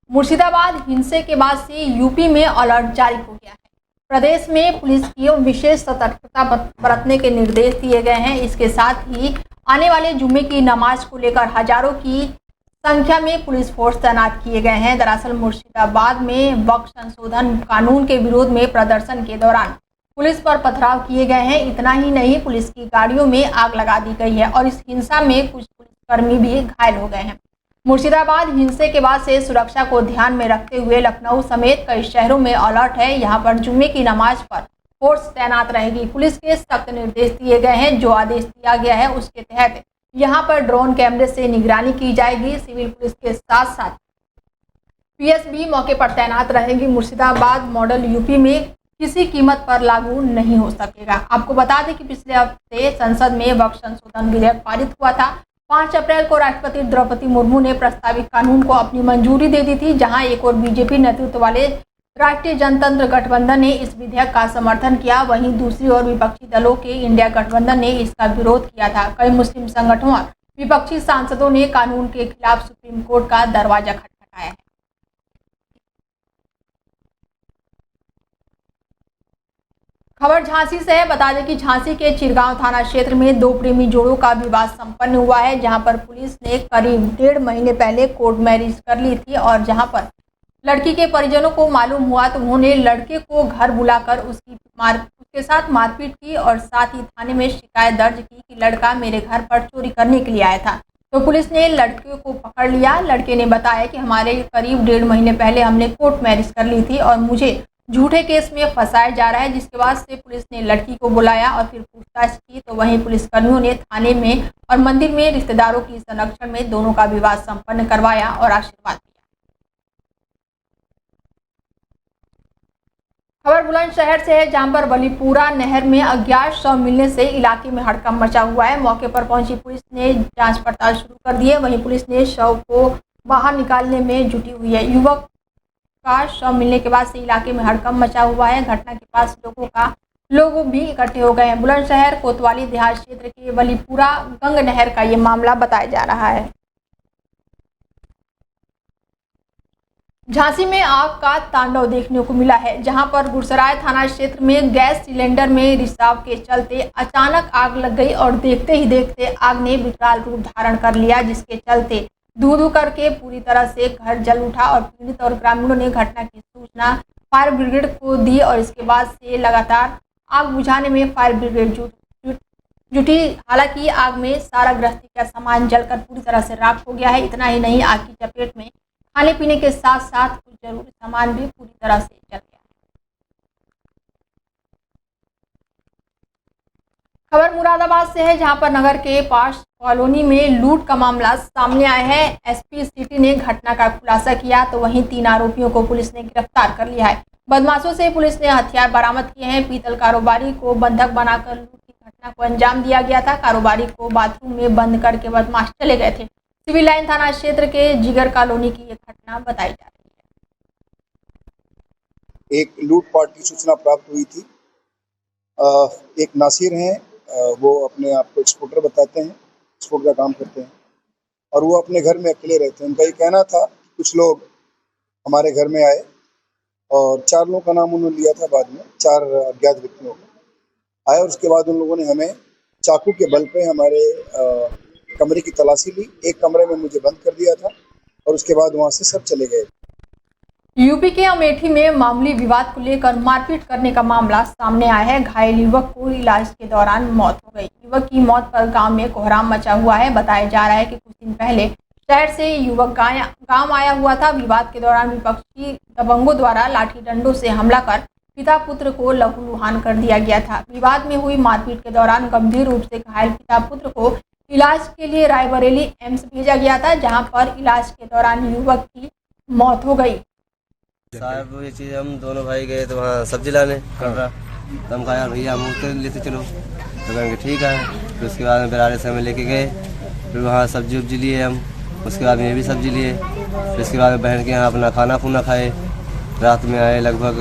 मुर्शिदाबाद हिंसे के बाद से यूपी में अलर्ट जारी हो गया है। प्रदेश में पुलिस की विशेष सतर्कता बरतने के निर्देश दिए गए हैं। इसके साथ ही आने वाले जुम्मे की नमाज को लेकर हजारों की संख्या में पुलिस फोर्स तैनात किए गए हैं। दरअसल मुर्शिदाबाद में वक्फ संशोधन कानून के विरोध में प्रदर्शन के दौरान पुलिस पर पथराव किए गए हैं। इतना ही नहीं, पुलिस की गाड़ियों में आग लगा दी गई है और इस हिंसा में कुछ पुलिसकर्मी भी घायल हो गए हैं। मुर्शिदाबाद हिंसे के बाद से सुरक्षा को ध्यान में रखते हुए लखनऊ समेत कई शहरों में अलर्ट है। यहां पर जुम्मे की नमाज पर फोर्स तैनात रहेगी। पुलिस के सख्त निर्देश दिए गए हैं। जो आदेश दिया गया है उसके तहत यहां पर ड्रोन कैमरे से निगरानी की जाएगी। सिविल पुलिस के साथ साथ पीएस भी मौके पर तैनात रहेगी। मुर्शिदाबाद मॉडल यूपी में किसी कीमत पर लागू नहीं हो सकेगा। आपको बता दें कि पिछले हफ्ते संसद में वक्फ संशोधन विधेयक पारित हुआ था। 5 अप्रैल को राष्ट्रपति द्रौपदी मुर्मू ने प्रस्तावित कानून को अपनी मंजूरी दे दी थी। जहां एक और बीजेपी नेतृत्व वाले राष्ट्रीय जनतंत्र गठबंधन ने इस विधेयक का समर्थन किया, वहीं दूसरी ओर विपक्षी दलों के इंडिया गठबंधन ने इसका विरोध किया था। कई मुस्लिम संगठनों और विपक्षी सांसदों ने कानून के खिलाफ सुप्रीम कोर्ट का दरवाजा खटखटाया है। खबर झांसी से है। बता दें कि झांसी के चिरगांव थाना क्षेत्र में 2 प्रेमी जोड़ों का विवाह संपन्न हुआ है। जहां पर पुलिस ने करीब 1.5 महीने पहले कोर्ट मैरिज कर ली थी और जहां पर लड़की के परिजनों को मालूम हुआ तो उन्होंने लड़के को घर बुलाकर उसके साथ मारपीट की और साथ ही थाने में शिकायत दर्ज की कि लड़का मेरे घर पर चोरी करने के लिए आया था। तो पुलिस ने लड़के को पकड़ लिया। लड़के ने बताया कि हमारे करीब 1.5 महीने पहले हमने कोर्ट मैरिज कर ली थी और मुझे झूठे केस में फंसाया जा रहा है। जिसके बाद से पुलिस ने लड़की को बुलाया और फिर पूछताछ की तो वहीं पुलिसकर्मियों ने थाने में और मंदिर में रिश्तेदारों की संरक्षण में दोनों का विवाह संपन्न करवाया और आशीर्वाद दिया। खबर बुलंदशहर से है, जहां पर बलीपुरा नहर में अज्ञात शव मिलने से इलाके में हड़कंप मचा हुआ है। मौके पर पहुंची पुलिस ने जांच पड़ताल शुरू कर दी है। वहीं पुलिस ने शव को बाहर निकालने में जुटी हुई है। युवक का शव मिलने के बाद से इलाके में हड़कंप मचा हुआ है। घटना के पास लोग भी इकट्ठे हो गए हैं। बुलंदशहर कोतवाली देहात क्षेत्र के बलीपुरा गंग नहर का ये मामला बताया जा रहा है। झांसी में आग का तांडव देखने को मिला है, जहां पर गुरसराय थाना क्षेत्र में गैस सिलेंडर में रिसाव के चलते अचानक आग लग गई और देखते ही देखते आग ने विकराल रूप धारण कर लिया, जिसके चलते धू करके पूरी तरह से घर जल उठा और पीड़ित और ग्रामीणों ने घटना की सूचना फायर ब्रिगेड को दी और इसके बाद से लगातार आग बुझाने में फायर ब्रिगेड जुटी। हालांकि आग में सारा गृहस्थी का सामान जलकर पूरी तरह से राख हो गया है। इतना ही नहीं, आग की चपेट में खाने पीने के साथ साथ कुछ जरूरी सामान भी पूरी तरह से जल गया। खबर मुरादाबाद से है, जहां पर नगर के पास कॉलोनी में लूट का मामला सामने आया है। एसपी सिटी ने घटना का खुलासा किया तो वहीं 3 आरोपियों को पुलिस ने गिरफ्तार कर लिया है। बदमाशों से पुलिस ने हथियार बरामद किए हैं। पीतल कारोबारी को बंधक बनाकर लूट की घटना को अंजाम दिया गया था। कारोबारी को बाथरूम में बंद करके बदमाश चले गए थे। सिविल लाइन थाना क्षेत्र के जिगर कॉलोनी की यह घटना बताई जा रही है। एक लूटपाट की सूचना प्राप्त हुई थी। एक नासिर हैं, वो अपने आप को एक्सपोर्टर बताते हैं, एक्सपोर्ट का काम करते हैं और वो अपने घर में अकेले रहते हैं। उनका ये कहना था कि कुछ लोग हमारे घर में आए और 4 लोगों का नाम उन्होंने लिया था। बाद में 4 अज्ञात व्यक्तियों को आए और उसके बाद उन लोगों ने हमें चाकू के बल पे हमारे कमरे की तलाशी ली। एक कमरे में मुझे बंद कर दिया था और उसके बाद वहाँ से सब चले गए। यूपी के अमेठी में मामूली विवाद को लेकर मारपीट करने का मामला सामने आया है। घायल युवक को इलाज के दौरान मौत हो गई। युवक की मौत पर गांव में कोहराम मचा हुआ है। बताया जा रहा है कि कुछ दिन पहले शहर से युवक गांव आया हुआ था। विवाद के दौरान विपक्षी दबंगों द्वारा लाठी डंडों से हमला कर पिता पुत्र को लहूलुहान कर दिया गया था। विवाद में हुई मारपीट के दौरान गंभीर रूप से घायल पिता पुत्र को इलाज के लिए रायबरेली एम्स भेजा गया था, जहां पर इलाज के दौरान युवक की मौत हो गई। साहब ये चीज़ हम दोनों भाई गए तो वहाँ सब्जी लाने कटरा, तो हम कहा यार भैया हम उतर लेते चलो, तो कहेंगे ठीक है। फिर उसके बाद में बिरारे से हमें लेके गए, फिर वहाँ सब्जी उब्जी लिए हम। उसके बाद में ये भी सब्जी लिए। फिर उसके बाद में बहन के यहाँ अपना खाना खुना खाए। रात में आए लगभग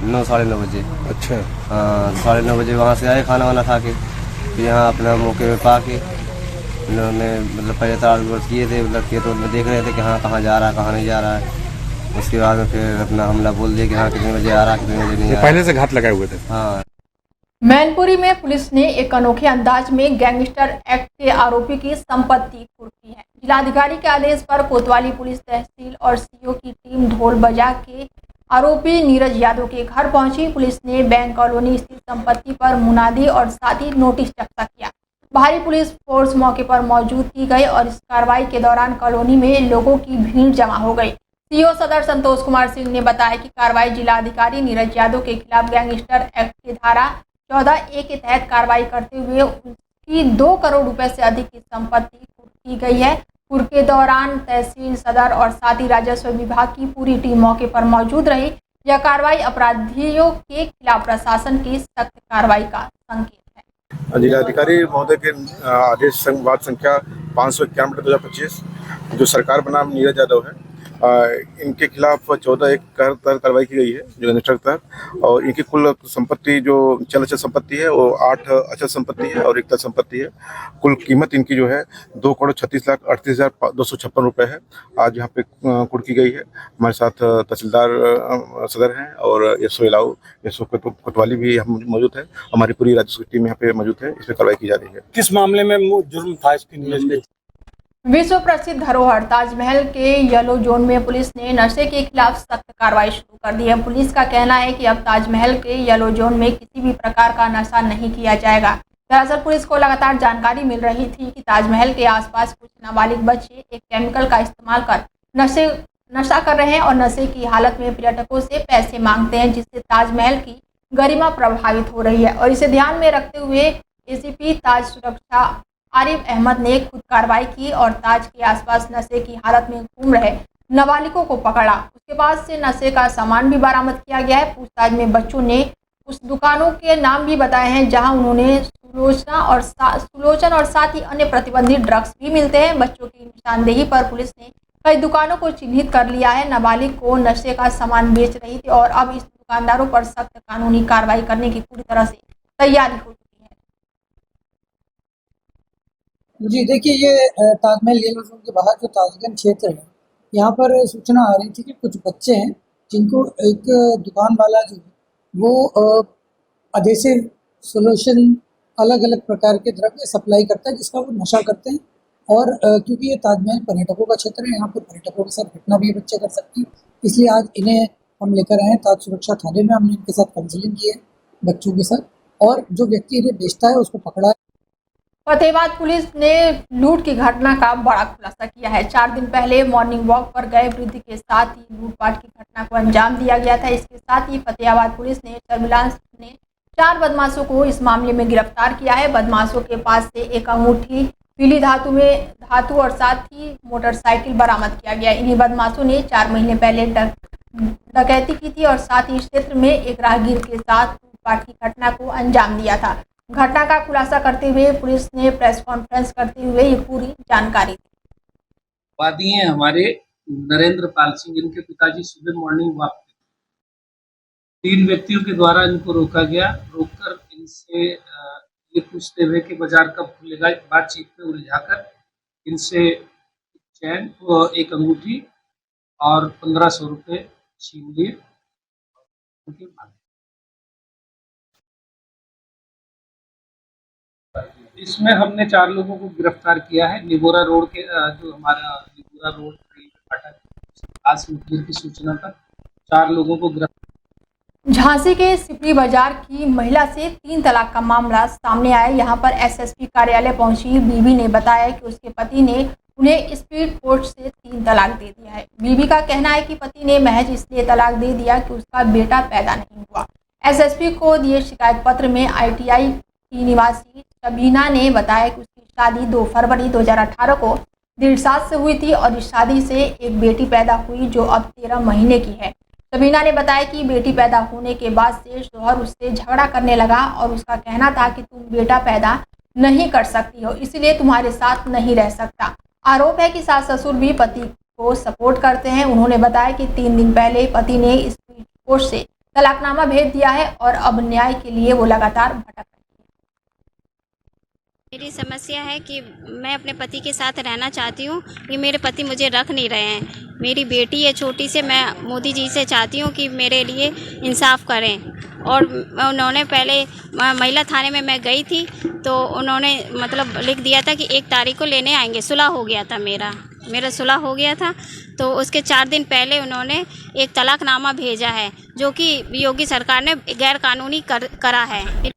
9 साढ़े 9 बजे। अच्छा। हाँ, 9:30 बजे वहाँ से आए खाना वाना खा के। फिर यहाँ अपना मौके में पा के उन्होंने मतलब पहले तार किए थे, मतलब खेत में देख रहे थे कि हाँ कहाँ जा रहा है कहाँ नहीं जा रहा है। उसके बाद में फिर अपना हमला बोल दिया कि हाँ कितने बजे आ रहा, कितने बजे नहीं आ रहा। पहले से घात लगाए हुए थे। हाँ। मैनपुरी में पुलिस ने एक अनोखे अंदाज में गैंगस्टर एक्ट के आरोपी की संपत्ति कुर्क की है। जिलाधिकारी के आदेश पर कोतवाली पुलिस तहसील और सीओ की टीम ढोल बजा के आरोपी नीरज यादव के घर पहुंची। पुलिस ने बैंक कॉलोनी स्थित संपत्ति पर मुनादी और साथ ही नोटिस चस्पा किया। भारी पुलिस फोर्स मौके पर मौजूद की गई और इस कार्रवाई के दौरान कॉलोनी में लोगों की भीड़ जमा हो गई। सीओ सदर संतोष कुमार सिंह ने बताया कि कार्रवाई जिलाधिकारी नीरज यादव के खिलाफ गैंगस्टर एक्ट की धारा 14A के तहत कार्रवाई करते हुए उसकी 2 करोड़ रुपए से अधिक की संपत्ति कुर्क की गई है। कुर्क के दौरान तहसील सदर और साथ ही राजस्व विभाग की पूरी टीम मौके पर मौजूद रही। यह कार्रवाई अपराधियों के खिलाफ प्रशासन की सख्त कार्रवाई का संकेत है। जिलाधिकारी महोदय के आदेश संवाद संख्या 591/2025 जो सरकार बनाम नीरज यादव है, इनके खिलाफ 14A तहत कार्रवाई की गई है जो गैंगस्टर तहत। और इनकी कुल संपत्ति जो चल अचल संपत्ति है वो 8 अचल संपत्ति है और 1 तल संपत्ति है। कुल कीमत इनकी जो है 2,36,38,256 रुपये है। आज यहाँ पे कुर्क की गई है। हमारे साथ तहसीलदार सदर हैं और एसओ इलाऊ, एसओ कोतवाली भी हम मौजूद है। हमारी पूरी राजस्व टीम यहाँ पे मौजूद है। इस पर कार्रवाई की जा रही है। किस मामले में जुर्म था इसकी? विश्व प्रसिद्ध धरोहर ताजमहल के येलो जोन में पुलिस ने नशे के खिलाफ सख्त कार्रवाई शुरू कर दी है। पुलिस का कहना है कि अब ताजमहल के येलो जोन में किसी भी प्रकार का नशा नहीं किया जाएगा। दरअसल पुलिस को लगातार जानकारी मिल रही थी कि ताजमहल के आसपास कुछ नाबालिग बच्चे एक केमिकल का इस्तेमाल कर नशा कर रहे हैं और नशे की हालत में पर्यटकों से पैसे मांगते हैं, जिससे ताजमहल की गरिमा प्रभावित हो रही है। और इसे ध्यान में रखते हुए एसीपी ताज सुरक्षा आरिफ अहमद ने खुद कार्रवाई की और ताज के आसपास नशे की हालत में घूम रहे नाबालिगों को पकड़ा। उसके बाद से नशे का सामान भी बरामद किया गया है। पूछताछ में बच्चों ने उस दुकानों के नाम भी बताए हैं जहां उन्होंने सुलोचन और साथ ही अन्य प्रतिबंधित ड्रग्स भी मिलते हैं। बच्चों की निशानदेही पर पुलिस ने कई दुकानों को चिन्हित कर लिया है। नाबालिग को नशे का सामान बेच रही थी और अब इस दुकानदारों पर सख्त कानूनी कार्रवाई करने की पूरी तरह से तैयारी हो चुकी है। जी देखिए, ये ताजमहल येलो जोन के बाहर जो ताजगंज क्षेत्र है, यहाँ पर सूचना आ रही थी कि कुछ बच्चे हैं जिनको एक दुकान वाला जो वो अधेसिव सोल्यूशन अलग अलग प्रकार के द्रव्य सप्लाई करता है जिसका वो नशा करते हैं। और क्योंकि ये ताजमहल पर्यटकों का क्षेत्र है, यहाँ पर पर्यटकों के साथ घटना भी बच्चे कर सकते हैं, इसलिए आज इन्हें हम लेकर आए हैं ताज सुरक्षा थाने में। हमने इनके साथ काउंसलिंग की है बच्चों के साथ, और जो व्यक्ति इन्हें बेचता है उसको पकड़ा है। फतेहाबाद पुलिस ने लूट की घटना का बड़ा खुलासा किया है। 4 दिन पहले मॉर्निंग वॉक पर गए वृद्ध के साथ ही लूटपाट की घटना को अंजाम दिया गया था। इसके साथ ही फतेहाबाद पुलिस ने सर्विलांस ने 4 बदमाशों को इस मामले में गिरफ्तार किया है। बदमाशों के पास से एक अंगूठी, पीली धातु और साथ ही मोटरसाइकिल बरामद किया गया। इन्हीं बदमाशों ने 4 महीने पहले डकैती की थी और साथ ही इस क्षेत्र में एक राहगीर के साथ लूटपाट की घटना को अंजाम दिया था। घटना का खुलासा करते हुए पुलिस ने प्रेस कॉन्फ्रेंस करते हुए ये पूरी जानकारी दी। वादी हैं हमारे नरेंद्र पाल सिंह, इनके पिताजी सुबह मॉर्निंग वॉक पे 3 व्यक्तियों के द्वारा इनको रोका गया। रोककर इनसे ये पूछते हुए कि बाजार कब खुलेगा, बातचीत में उलझाकर इनसे चैन, एक अंगूठी और 1500 रुपये छीन लिए। इसमें हमने 4 लोगों को गिरफ्तार किया है। निगोरा रोड के जो हमारा निगोरा रोड फाटक की सूचना पर 4 लोगों को गिरफ्तार। झांसी के सिपरी बाजार की महिला से 3 तलाक का मामला सामने आया। यहां पर एसएसपी कार्यालय पहुंची बीवी ने बताया कि उसके पति ने उन्हें स्पीड पोस्ट से 3 तलाक दे दिया है। बीवी का कहना है कि पति ने महज इसलिए तलाक दे दिया कि उसका बेटा पैदा नहीं हुआ। एसएसपी को दिए शिकायत पत्र में ITI की निवासी शबीना ने बताया कि उसकी शादी 2 फरवरी 2018 को दिलशाद से हुई थी और इस शादी से एक बेटी पैदा हुई जो अब 13 महीने की है। शबीना ने बताया कि बेटी पैदा होने के बाद से शौहर उससे झगड़ा करने लगा और उसका कहना था कि तुम बेटा पैदा नहीं कर सकती हो, इसलिए तुम्हारे साथ नहीं रह सकता। आरोप है कि सास ससुर भी पति को सपोर्ट करते हैं। उन्होंने बताया कि 3 दिन पहले पति ने स्पीड पोस्ट से तलाकनामा भेज दिया है और अब न्याय के लिए वो लगातार भटक रही है। मेरी समस्या है कि मैं अपने पति के साथ रहना चाहती हूँ, ये मेरे पति मुझे रख नहीं रहे हैं। मेरी बेटी है छोटी से, मैं मोदी जी से चाहती हूँ कि मेरे लिए इंसाफ करें। और उन्होंने पहले महिला थाने में मैं गई थी तो उन्होंने मतलब लिख दिया था कि 1 तारीख को लेने आएंगे। सुलह हो गया था, मेरा सुलह हो गया था। तो उसके 4 दिन पहले उन्होंने एक तलाकनामा भेजा है जो कि योगी सरकार ने गैर कानूनी करा है।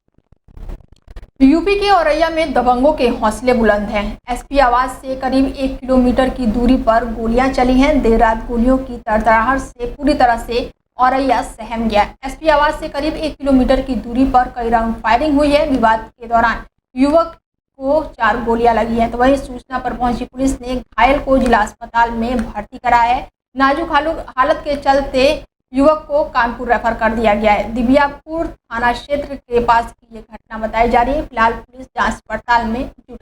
यूपी के औरैया में दबंगों के हौसले बुलंद हैं। एसपी आवास से करीब 1 किलोमीटर की दूरी पर गोलियां चली हैं। देर रात गोलियों की तड़तड़ाहट से पूरी तरह से औरैया सहम गया। एसपी आवास से करीब 1 किलोमीटर की दूरी पर कई राउंड फायरिंग हुई है। विवाद के दौरान युवक को 4 गोलियां लगी हैं। तो वहीं सूचना पर पहुंची पुलिस ने घायल को जिला अस्पताल में भर्ती कराया है। नाजुक हालत के चलते युवक को कानपुर रेफर कर दिया गया है। दिव्यापुर थाना क्षेत्र के पास की ये घटना बताई जा रही है। फिलहाल पुलिस जांच पड़ताल में जुटी।